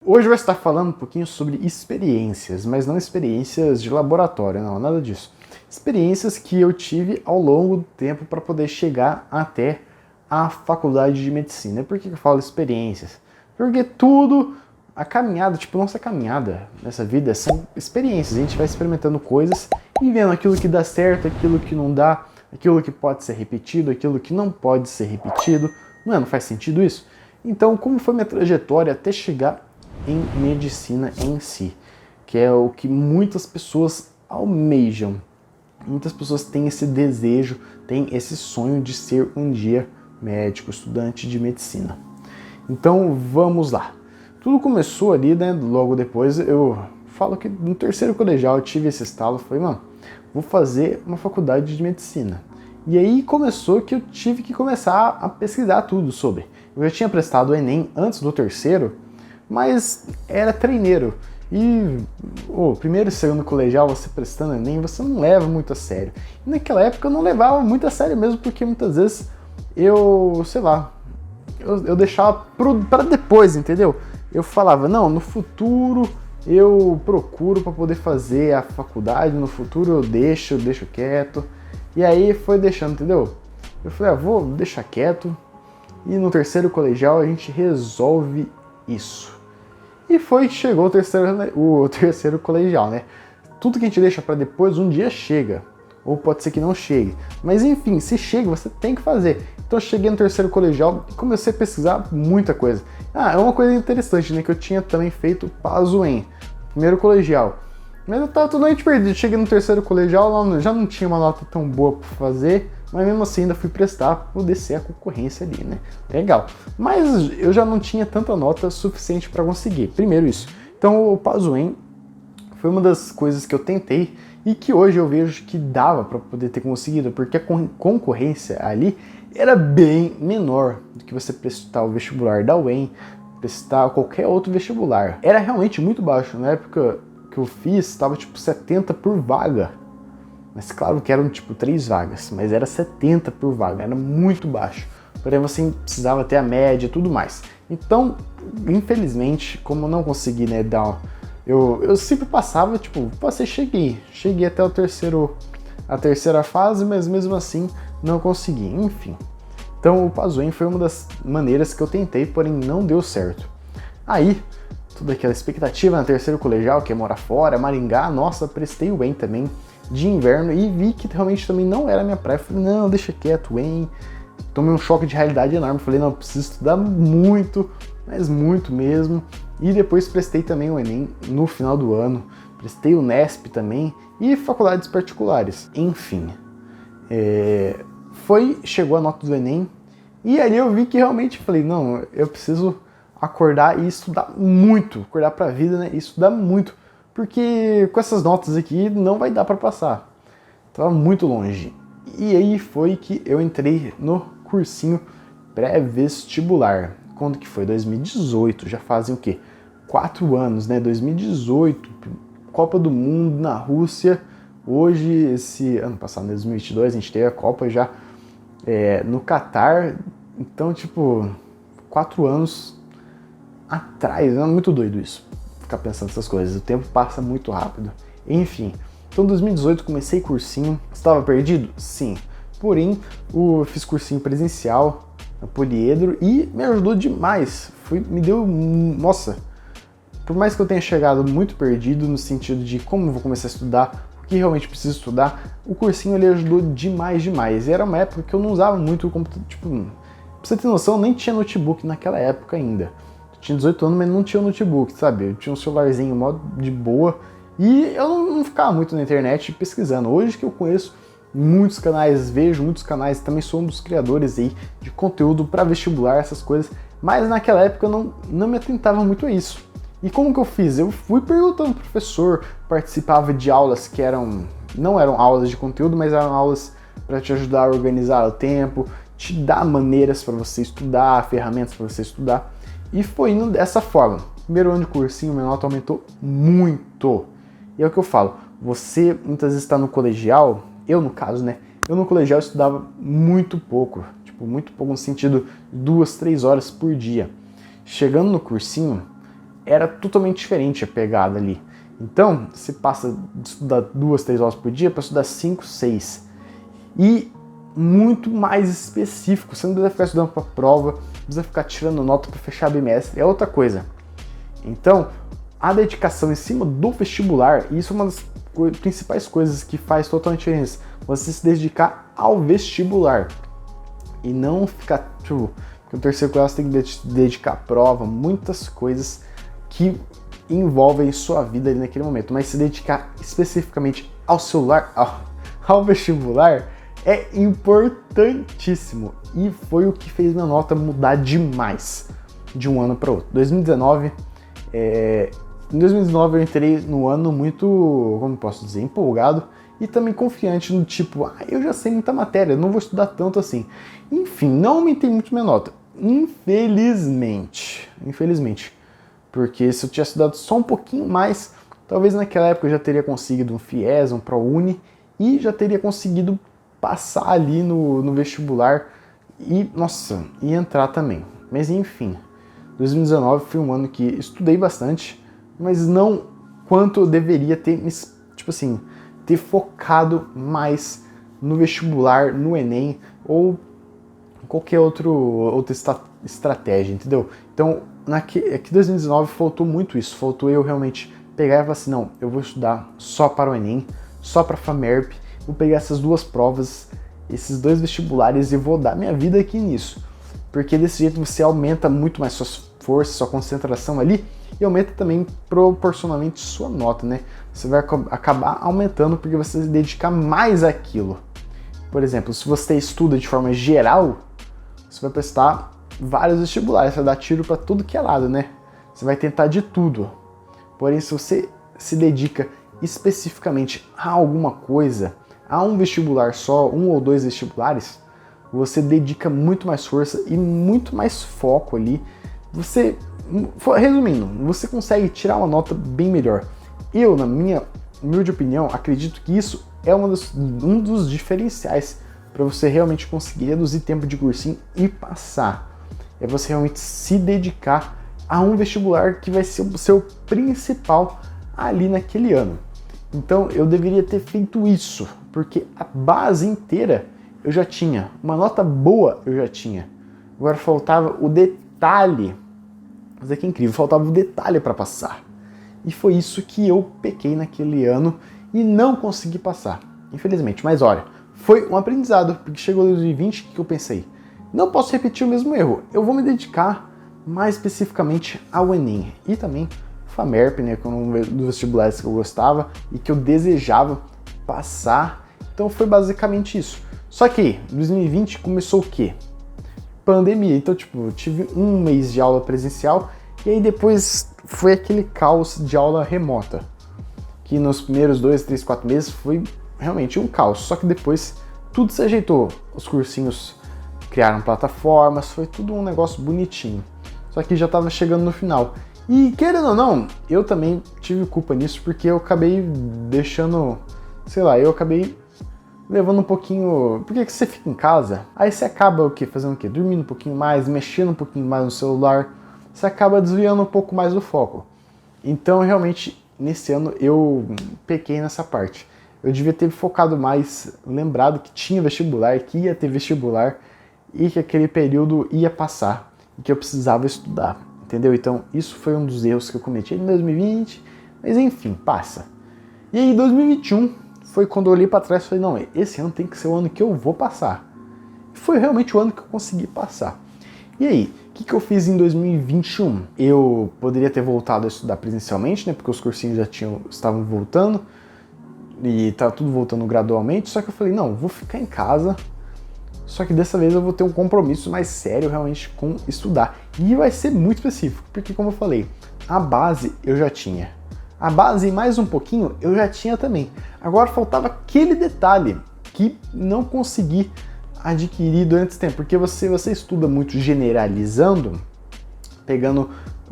Hoje eu vou estar falando um pouquinho sobre experiências, mas não experiências de laboratório, não, nada disso. Experiências que eu tive ao longo do tempo para poder chegar até a faculdade de medicina. Por que eu falo experiências? Porque tudo, a caminhada, nossa caminhada nessa vida são experiências. A gente vai experimentando coisas e vendo aquilo que dá certo, aquilo que não dá, aquilo que pode ser repetido, aquilo que não pode ser repetido. Não faz sentido isso? Então, como foi minha trajetória até chegar em medicina em si, que é o que muitas pessoas almejam. Muitas pessoas têm esse desejo, têm esse sonho de ser um dia médico, estudante de medicina. Então vamos lá. Tudo começou ali, né? Logo depois eu falo que no terceiro colegial eu tive esse estalo, falei, mano, vou fazer uma faculdade de medicina. E aí começou que eu tive que começar a pesquisar tudo sobre. Eu já tinha prestado o Enem antes do terceiro, mas era treineiro. E o primeiro e segundo colegial, você prestando Enem, você não leva muito a sério. E naquela época eu não levava muito a sério mesmo, porque muitas vezes eu deixava para depois, entendeu? Eu falava, não, no futuro eu procuro para poder fazer a faculdade, no futuro eu deixo quieto. E aí foi deixando, entendeu? Eu falei, vou deixar quieto e no terceiro colegial a gente resolve isso. E foi que chegou o terceiro colegial, né? Tudo que a gente deixa para depois, um dia chega. Ou pode ser que não chegue. Mas enfim, se chega, você tem que fazer. Então eu cheguei no terceiro colegial e comecei a pesquisar muita coisa. É uma coisa interessante, né? Que eu tinha também feito Pazuem, primeiro colegial. Mas eu tava totalmente perdido. Cheguei no terceiro colegial, já não tinha uma nota tão boa para fazer, mas mesmo assim ainda fui prestar para poder ser a concorrência ali, né? Legal. Mas eu já não tinha tanta nota suficiente para conseguir. Primeiro isso. Então o Pazuem foi uma das coisas que eu tentei e que hoje eu vejo que dava para poder ter conseguido, porque a concorrência ali era bem menor do que você prestar o vestibular da UEM, prestar qualquer outro vestibular. Era realmente muito baixo. Na época que eu fiz, estava tipo 70 por vaga. Mas claro que eram tipo 3 vagas, mas era 70 por vaga, era muito baixo. Porém você precisava ter a média e tudo mais. Então, infelizmente, como eu não consegui, né, eu sempre passava, cheguei até a terceira fase, mas mesmo assim não consegui, enfim. Então o Pazuem foi uma das maneiras que eu tentei, porém não deu certo. Aí, toda aquela expectativa na terceiro colegial, que é morar fora, Maringá, nossa, prestei o EM também de inverno e vi que realmente também não era a minha praia. Falei, não, deixa quieto, EM. Tomei um choque de realidade enorme. Falei, não, preciso estudar muito, mas muito mesmo. E depois prestei também o Enem no final do ano. Prestei o Nesp também e faculdades particulares. Enfim, chegou a nota do Enem e ali eu vi que realmente falei, não, eu preciso acordar e estudar muito, acordar pra vida, né, e estudar muito, porque com essas notas aqui não vai dar para passar. Tava muito longe. E aí foi que eu entrei no cursinho pré-vestibular. Quando que foi? 2018, já fazem o quê? 4 anos, né? 2018, Copa do Mundo na Rússia. Hoje, esse ano passado, 2022, a gente teve a Copa já no Catar. Então, 4 anos atrás, é muito doido isso, ficar pensando essas coisas, o tempo passa muito rápido. Enfim, então em 2018 comecei cursinho, estava perdido? Sim, porém eu fiz cursinho presencial na Poliedro e me ajudou demais, nossa, por mais que eu tenha chegado muito perdido no sentido de como eu vou começar a estudar, o que realmente preciso estudar, o cursinho ele ajudou demais, e era uma época que eu não usava muito o computador, pra você ter noção, eu nem tinha notebook naquela época ainda. Tinha 18 anos, mas não tinha notebook, sabe? Eu tinha um celularzinho mó de boa e eu não ficava muito na internet pesquisando. Hoje que eu conheço muitos canais, vejo muitos canais, também sou um dos criadores aí de conteúdo para vestibular, essas coisas, mas naquela época eu não me atentava muito a isso. E como que eu fiz? Eu fui perguntando pro professor, participava de aulas que não eram aulas de conteúdo, mas eram aulas para te ajudar a organizar o tempo, te dar maneiras para você estudar, ferramentas para você estudar. E foi indo dessa forma. Primeiro ano de cursinho, minha nota aumentou muito. E é o que eu falo, você muitas vezes está no colegial, eu no caso, né? Eu no colegial estudava muito pouco no sentido 2, 3 horas por dia. Chegando no cursinho, era totalmente diferente a pegada ali. Então, você passa de estudar 2, 3 horas por dia para estudar 5, 6. E muito mais específico. Você não precisa ficar estudando para prova, não precisa ficar tirando nota para fechar bimestre, é outra coisa. Então, a dedicação em cima do vestibular, e isso é uma das principais coisas que faz totalmente diferença. Você se dedicar ao vestibular e não ficar, tipo, porque no terceiro grau você tem que se dedicar à prova, muitas coisas que envolvem sua vida ali naquele momento, mas se dedicar especificamente ao ao vestibular é importantíssimo e foi o que fez minha nota mudar demais de um ano para outro. Em 2019 eu entrei no ano muito, como posso dizer, empolgado e também confiante no tipo, eu já sei muita matéria, não vou estudar tanto assim. Enfim, não aumentei muito minha nota, infelizmente, porque se eu tivesse estudado só um pouquinho mais, talvez naquela época eu já teria conseguido um FIES, um ProUni e já teria conseguido passar ali no vestibular e, nossa, e entrar também. Mas enfim, 2019 foi um ano que estudei bastante, mas não quanto eu deveria ter, tipo assim, ter focado mais no vestibular, no Enem ou qualquer outra estratégia, entendeu? Então, aqui 2019 faltou muito isso, faltou eu realmente pegar e falar assim, não, eu vou estudar só para o Enem, só para a FAMERP, vou pegar essas duas provas, esses dois vestibulares e vou dar minha vida aqui nisso. Porque desse jeito você aumenta muito mais suas forças, sua concentração ali e aumenta também proporcionalmente sua nota, né? Você vai acabar aumentando porque você se dedica mais àquilo. Por exemplo, se você estuda de forma geral, você vai prestar vários vestibulares, você vai dar tiro para tudo que é lado, né? Você vai tentar de tudo. Porém, se você se dedica especificamente a alguma coisa, a um vestibular só, um ou dois vestibulares, você dedica muito mais força e muito mais foco ali. Resumindo, você consegue tirar uma nota bem melhor. Eu, na minha humilde opinião, acredito que isso é um dos diferenciais para você realmente conseguir reduzir tempo de cursinho e passar. É você realmente se dedicar a um vestibular que vai ser o seu principal ali naquele ano. Então eu deveria ter feito isso, porque a base inteira eu já tinha, uma nota boa eu já tinha. Agora faltava o detalhe, mas é que é incrível, faltava o detalhe para passar. E foi isso que eu pequei naquele ano e não consegui passar, infelizmente. Mas olha, foi um aprendizado, porque chegou 2020, o que eu pensei? Não posso repetir o mesmo erro, eu vou me dedicar mais especificamente ao Enem e também FAMERP, né, que é um dos vestibulares que eu gostava e que eu desejava passar. Então foi basicamente isso. Só que 2020 começou o quê? Pandemia. Então, tipo, eu tive um mês de aula presencial e aí depois foi aquele caos de aula remota. Que nos primeiros 2, 3, 4 meses foi realmente um caos. Só que depois tudo se ajeitou. Os cursinhos criaram plataformas, foi tudo um negócio bonitinho. Só que já estava chegando no final. E querendo ou não, eu também tive culpa nisso porque eu acabei deixando, sei lá, eu acabei levando um pouquinho... Por que você fica em casa? Aí você acaba o quê? Fazendo o quê? Dormindo um pouquinho mais, mexendo um pouquinho mais no celular. Você acaba desviando um pouco mais do foco. Então, realmente, nesse ano eu pequei nessa parte. Eu devia ter focado mais, lembrado que tinha vestibular, que ia ter vestibular e que aquele período ia passar e que eu precisava estudar, entendeu? Então, isso foi um dos erros que eu cometi em 2020, mas enfim, passa. E aí, 2021... foi quando eu olhei para trás e falei, não, esse ano tem que ser o ano que eu vou passar. E foi realmente o ano que eu consegui passar. E aí, o que eu fiz em 2021? Eu poderia ter voltado a estudar presencialmente, né, porque os cursinhos estavam voltando, e estava tudo voltando gradualmente, só que eu falei, não, vou ficar em casa, só que dessa vez eu vou ter um compromisso mais sério realmente com estudar. E vai ser muito específico, porque como eu falei, a base eu já tinha. A base e mais um pouquinho eu já tinha também. Agora faltava aquele detalhe que não consegui adquirir durante esse tempo. Porque você estuda muito generalizando, pegando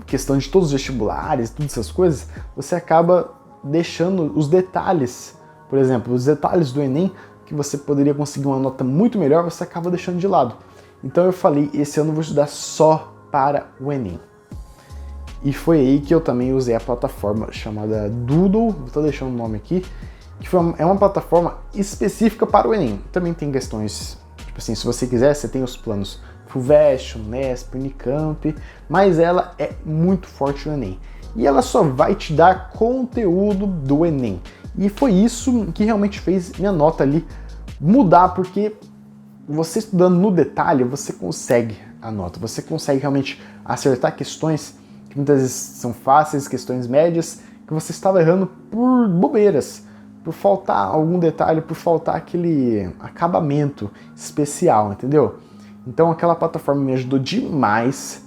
questão de todos os vestibulares, todas essas coisas, você acaba deixando os detalhes, por exemplo, os detalhes do Enem, que você poderia conseguir uma nota muito melhor, você acaba deixando de lado. Então eu falei, esse ano eu vou estudar só para o Enem. E foi aí que eu também usei a plataforma chamada Doodle, estou deixando o nome aqui, que é uma plataforma específica para o Enem. Também tem questões, tipo assim, se você quiser, você tem os planos FUVEST, Unesp, Unicamp, mas ela é muito forte no Enem. E ela só vai te dar conteúdo do Enem. E foi isso que realmente fez minha nota ali mudar, porque você estudando no detalhe, você consegue a nota, você consegue realmente acertar questões que muitas vezes são fáceis, questões médias, que você estava errando por bobeiras, por faltar algum detalhe, por faltar aquele acabamento especial, entendeu? Então aquela plataforma me ajudou demais,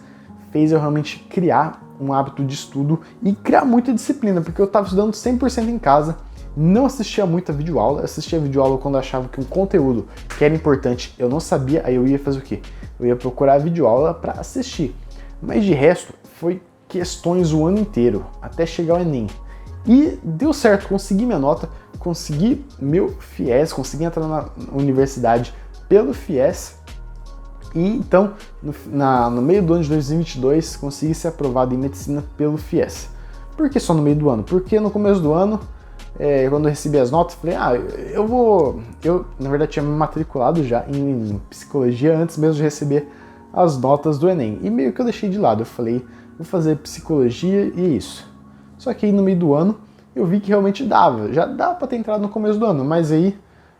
fez eu realmente criar um hábito de estudo e criar muita disciplina, porque eu estava estudando 100% em casa, não assistia muito a videoaula, assistia a videoaula quando eu achava que um conteúdo que era importante eu não sabia, aí eu ia fazer o quê? Eu ia procurar a videoaula para assistir. Mas de resto, foi questões o ano inteiro, até chegar ao Enem. E deu certo, consegui minha nota, consegui meu FIES, consegui entrar na universidade pelo FIES. E então, no meio do ano de 2022, consegui ser aprovado em medicina pelo FIES. Por que só no meio do ano? Porque no começo do ano, quando eu recebi as notas, falei, eu na verdade tinha me matriculado já em psicologia antes mesmo de receber as notas do Enem. E meio que eu deixei de lado, eu falei, vou fazer psicologia e é isso. Só que aí no meio do ano, eu vi que realmente dava, já dava para ter entrado no começo do ano, mas aí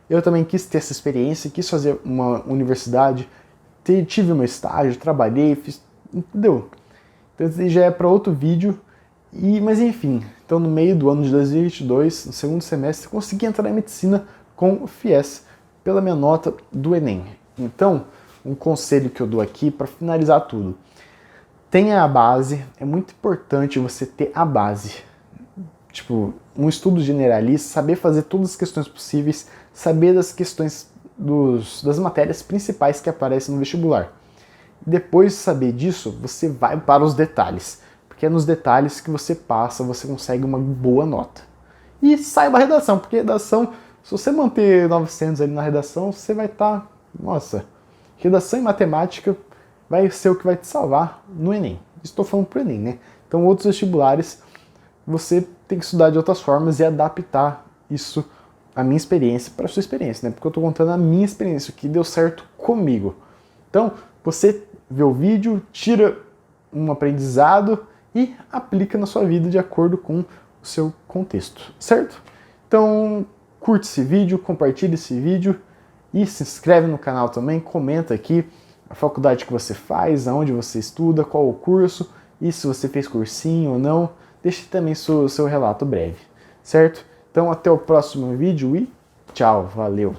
eu também quis ter essa experiência, quis fazer uma universidade, tive meu estágio, trabalhei, fiz, entendeu? Então isso já é para outro vídeo, mas enfim, então no meio do ano de 2022, no segundo semestre, consegui entrar em medicina com o FIES, pela minha nota do Enem. Então, um conselho que eu dou aqui para finalizar tudo, tenha a base, é muito importante você ter a base. Tipo, um estudo generalista, saber fazer todas as questões possíveis, saber das questões das matérias principais que aparecem no vestibular. Depois de saber disso, você vai para os detalhes, porque é nos detalhes que você passa, você consegue uma boa nota. E saiba a redação, porque redação, se você manter 900 ali na redação, você vai estar, nossa, redação e matemática vai ser o que vai te salvar no Enem. Estou falando pro Enem, né? Então outros vestibulares, você tem que estudar de outras formas e adaptar isso, a minha experiência, para a sua experiência, né? Porque eu estou contando a minha experiência, o que deu certo comigo. Então, você vê o vídeo, tira um aprendizado e aplica na sua vida de acordo com o seu contexto, certo? Então, curte esse vídeo, compartilhe esse vídeo e se inscreve no canal também, comenta aqui a faculdade que você faz, aonde você estuda, qual o curso e se você fez cursinho ou não. Deixe também seu relato breve, certo? Então até o próximo vídeo e tchau, valeu!